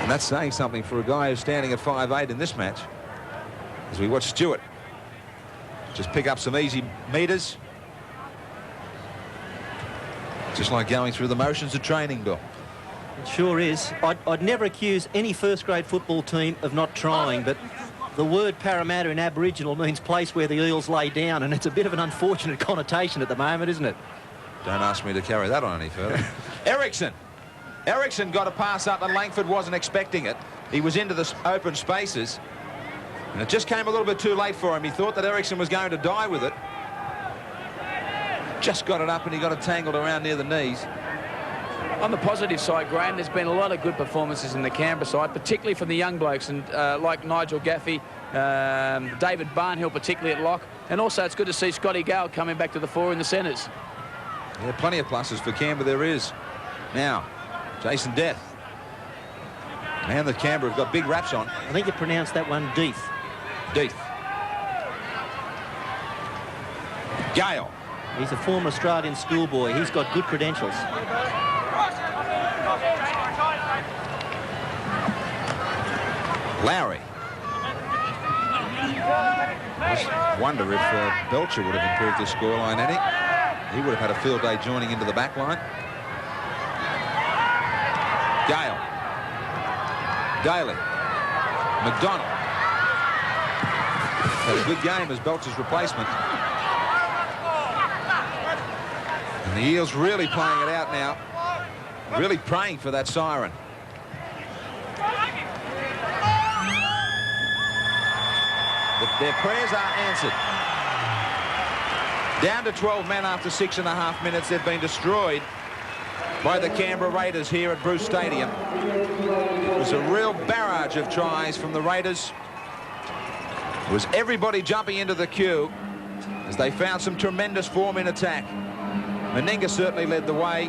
[SPEAKER 1] And that's saying something for a guy who's standing at 5'8" in this match. As we watch Stewart just pick up some easy meters. Just like going through the motions of training, Bill.
[SPEAKER 2] It sure is. I'd never accuse any first-grade football team of not trying, but the word Parramatta in Aboriginal means place where the Eels lay down, and it's a bit of an unfortunate connotation at the moment, isn't it?
[SPEAKER 1] Don't ask me to carry that on any further. Ericsson. Ericsson got a pass up, and Langford wasn't expecting it. He was into the open spaces, and it just came a little bit too late for him. He thought that Ericsson was going to die with it. Just got it up, and he got it tangled around near the knees.
[SPEAKER 3] On the positive side, Graham, there's been a lot of good performances in the Canberra side, particularly from the young blokes, and like Nigel Gaffey, David Barnhill, particularly at lock. And also it's good to see Scotty Gale coming back to the fore in the centres.
[SPEAKER 1] Yeah, plenty of pluses for Canberra there is. Now, Jason Death. Man, the Canberra have got big raps on.
[SPEAKER 2] I think you pronounced that one Death.
[SPEAKER 1] Death. Gale.
[SPEAKER 2] He's a former Australian schoolboy. He's got good credentials.
[SPEAKER 1] Lowry. I wonder if Belcher would have improved his scoreline any. He would have had a field day joining into the back line. Gale. Daly. McDonald. Had a good game as Belcher's replacement. And the Eels really playing it out now. Really praying for that siren. Their prayers are answered. Down to 12 men after 6.5 minutes. They've been destroyed by the Canberra Raiders here at Bruce Stadium. It was a real barrage of tries from the Raiders. It was everybody jumping into the queue as they found some tremendous form in attack. Meninga certainly led the way.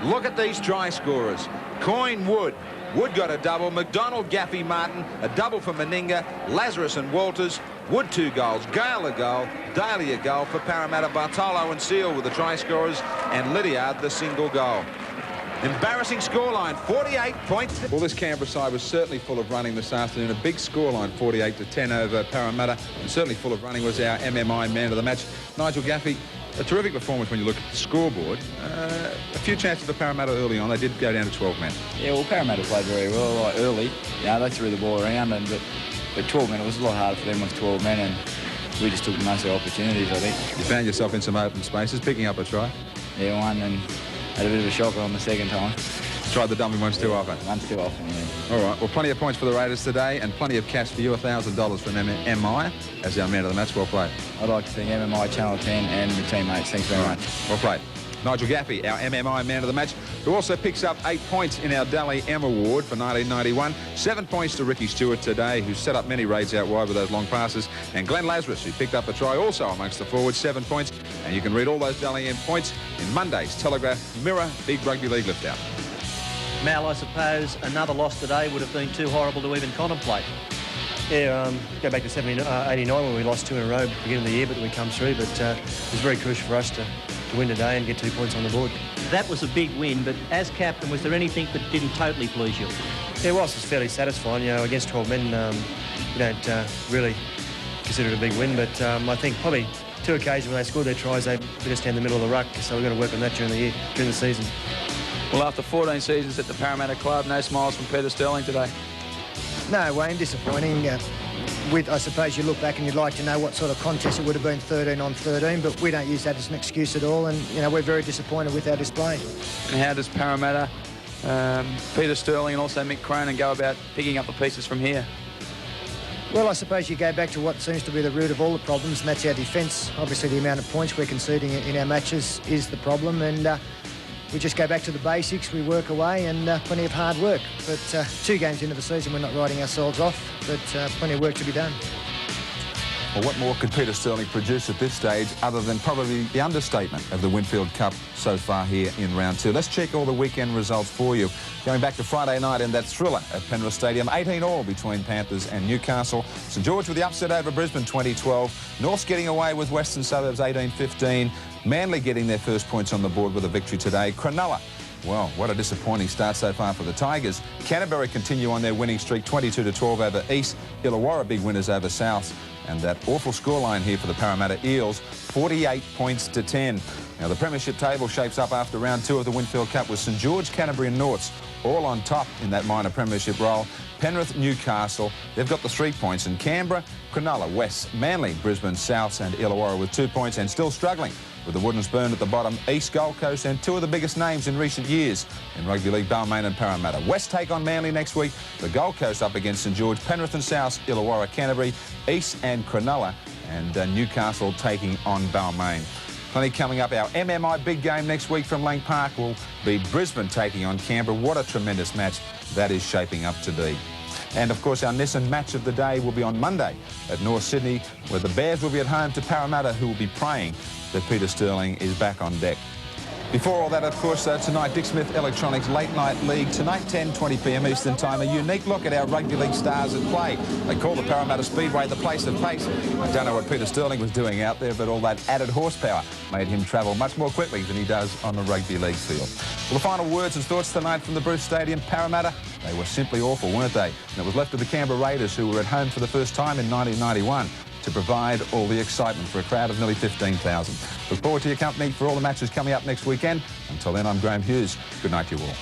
[SPEAKER 1] Look at these try scorers. Coyne, Wood. Wood got a double. McDonald, Gaffey, Martin. A double for Meninga. Lazarus and Walters. Wood 2 goals. Gale a goal. Daly a goal for Parramatta. Bartolo and Seal were the try scorers. And Lydiard the single goal. Embarrassing scoreline, 48 points. Well, this Canberra side was certainly full of running this afternoon. A big scoreline, 48-10 over Parramatta. And certainly full of running was our MMI man of the match, Nigel Gaffey. A terrific performance when you look at the scoreboard. A few chances for Parramatta early on. They did go down to 12 men.
[SPEAKER 5] Yeah, well, Parramatta played very well early. You know, they threw the ball around, but 12 men, it was a lot harder for them with 12 men, and we just took most of the opportunities, I think.
[SPEAKER 1] You found yourself in some open spaces, picking up a try.
[SPEAKER 5] Yeah, one, and had a bit of a shocker on the second time.
[SPEAKER 1] Tried the dummy once too often.
[SPEAKER 5] Once too often, yeah.
[SPEAKER 1] All right, well, plenty of points for the Raiders today and plenty of cash for you, $1,000 from MMI as our man of the match. Well played.
[SPEAKER 5] I'd like to thank MMI, Channel 10 and the teammates. Thanks very much.
[SPEAKER 1] Well played.
[SPEAKER 6] Nigel Gaffey, our MMI man of the match, who also picks up 8 points in our Dally M Award for 1991. 7 points to Ricky Stewart today, who set up many raids out wide with those long passes. And Glenn Lazarus, who picked up a try also amongst the forwards, 7 points. And you can read all those Dally M points in Monday's Telegraph Mirror Big Rugby League Lift-Out.
[SPEAKER 2] Mal, I suppose another loss today would have been too horrible to even contemplate.
[SPEAKER 7] Yeah, go back to 89 when we lost 2 in a row at the beginning of the year, but we come through. But it was very crucial for us to win today and get 2 points on the board.
[SPEAKER 2] That was a big win, but as captain, was there anything that didn't totally please you?
[SPEAKER 7] Yeah, whilst it's fairly satisfying, you know, against 12 men, you don't really consider it a big win. But I think probably 2 occasions when they scored their tries, they put us down the middle of the ruck. So we've got to work on that during the year, during the season.
[SPEAKER 3] Well, after 14 seasons at the Parramatta club, no smiles from Peter Sterling today.
[SPEAKER 8] No, Wayne, disappointing. I suppose you look back and you'd like to know what sort of contest it would have been 13 on 13, but we don't use that as an excuse at all, and, you know, we're very disappointed with our display.
[SPEAKER 3] And how does Parramatta, Peter Sterling and also Mick Cronin go about picking up the pieces from here?
[SPEAKER 8] Well, I suppose you go back to what seems to be the root of all the problems, and that's our defence. Obviously, the amount of points we're conceding in our matches is the problem, and we just go back to the basics, we work away, and plenty of hard work. But 2 games into the season, we're not writing ourselves off, but plenty of work to be done.
[SPEAKER 6] Well, what more could Peter Sterling produce at this stage other than probably the understatement of the Winfield Cup so far here in round 2? Let's check all the weekend results for you. Going back to Friday night in that thriller at Penrith Stadium, 18-all between Panthers and Newcastle. St George with the upset over Brisbane, 2012. Norths getting away with Western Suburbs, 18-15. Manly getting their first points on the board with a victory today. Cronulla, well, what a disappointing start so far for the Tigers. Canterbury continue on their winning streak, 22-12 over East. Illawarra big winners over South. And that awful scoreline here for the Parramatta Eels, 48 points to 10. Now, the premiership table shapes up after round 2 of the Winfield Cup with St George, Canterbury and Norths all on top in that minor premiership role. Penrith, Newcastle, they've got the 3 points. And Canberra, Cronulla, West, Manly, Brisbane, South and Illawarra with 2 points and still struggling with the Wooden Spoon at the bottom. East, Gold Coast and 2 of the biggest names in recent years in Rugby League, Balmain and Parramatta. West take on Manly next week. The Gold Coast up against St George, Penrith and South, Illawarra, Canterbury, East and Cronulla, and Newcastle taking on Balmain. Plenty coming up. Our MMI big game next week from Lang Park will be Brisbane taking on Canberra. What a tremendous match that is shaping up to be. And, of course, our Nissan match of the day will be on Monday at North Sydney, where the Bears will be at home to Parramatta, who will be praying that Peter Sterling is back on deck. Before all that, of course, tonight, Dick Smith Electronics Late Night League. Tonight, 10:20 p.m. Eastern Time. A unique look at our Rugby League stars at play. They call the Parramatta Speedway the place of pace. I don't know what Peter Sterling was doing out there, but all that added horsepower made him travel much more quickly than he does on the Rugby League field. Well, the final words and thoughts tonight from the Bruce Stadium. Parramatta, they were simply awful, weren't they? And it was left to the Canberra Raiders, who were at home for the first time in 1991. To provide all the excitement for a crowd of nearly 15,000. Look forward to your company for all the matches coming up next weekend. Until then, I'm Graham Hughes. Good night to you all.